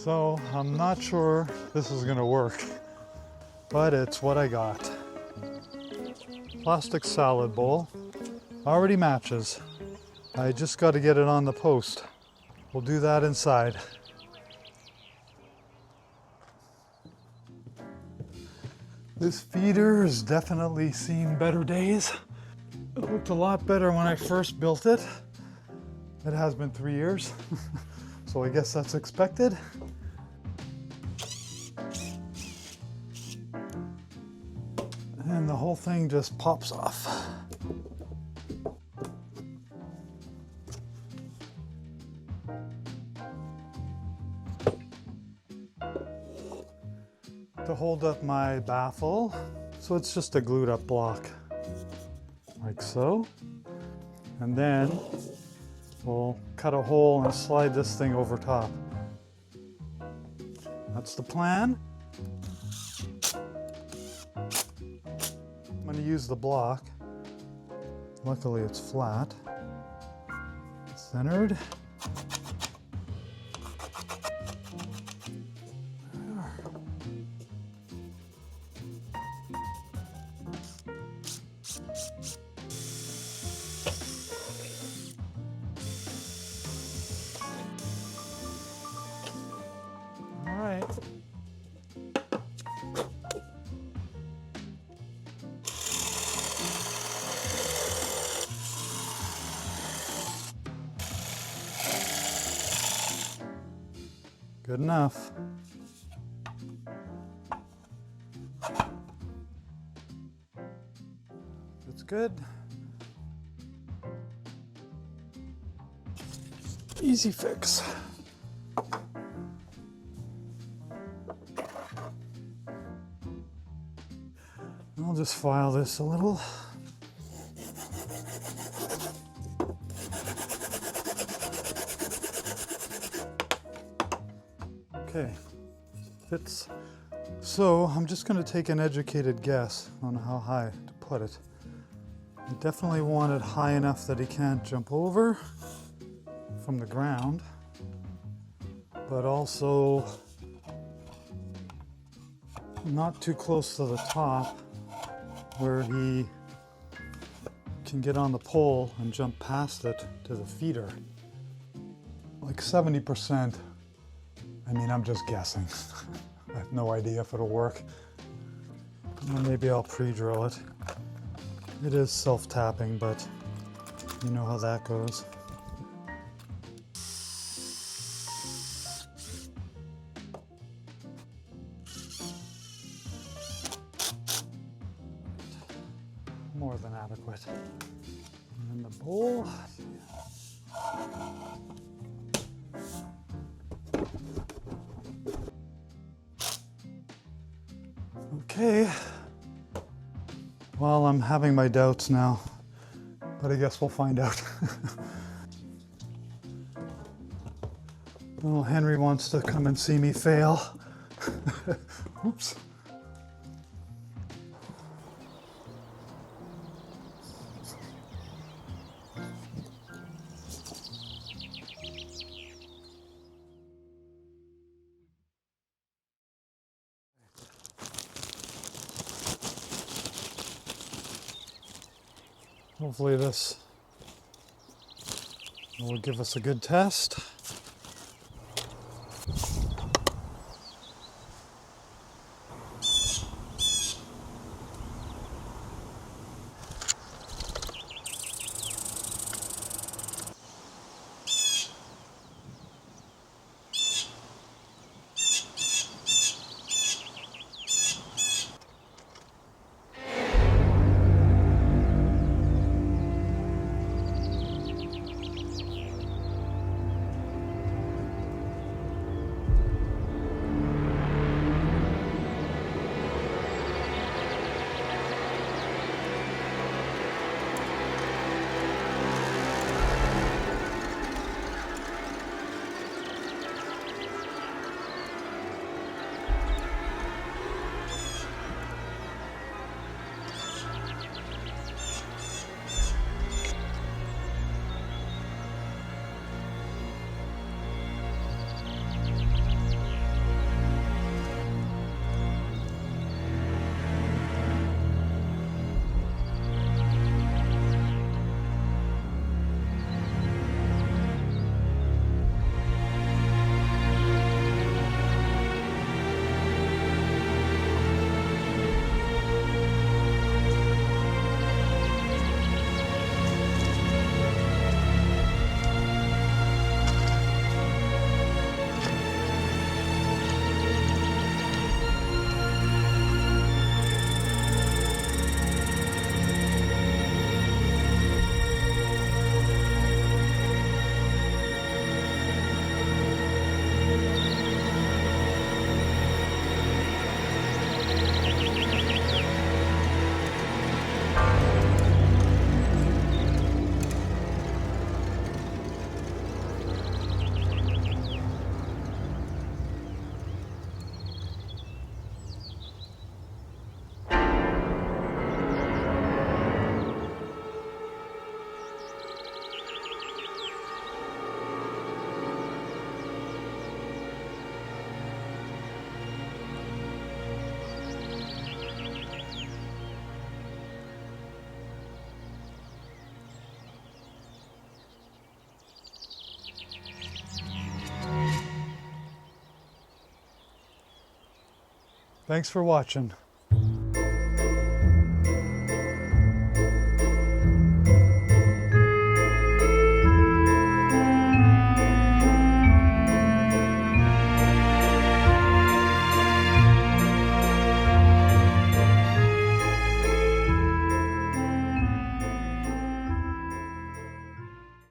So I'm not sure this is gonna work, but it's what I got. Plastic salad bowl, already matches. I just got to get it on the post. We'll do that inside. This feeder has definitely seen better days. It looked a lot better when I first built it. It has been 3 years, so I guess that's expected. And the whole thing just pops off. To hold up my baffle, so it's just a glued up block, like so. And then we'll cut a hole and slide this thing over top. That's the plan. I'm going to use the block. Luckily it's flat, centered. All right. Good enough. It's good. Easy fix. I'll just file this a little. Okay, fits. So I'm just going to take an educated guess on how high to put it. I definitely want it high enough that he can't jump over from the ground, but also not too close to the top where he can get on the pole and jump past it to the feeder. Like 70%. I mean, I'm just guessing. I have no idea if it'll work. Well, maybe I'll pre-drill it. It is self-tapping, but you know how that goes. More than adequate. And then the bowl. Okay. Well, I'm having my doubts now, but I guess we'll find out. Well, Henry wants to come and see me fail. Oops. Hopefully this will give us a good test. Thanks for watching.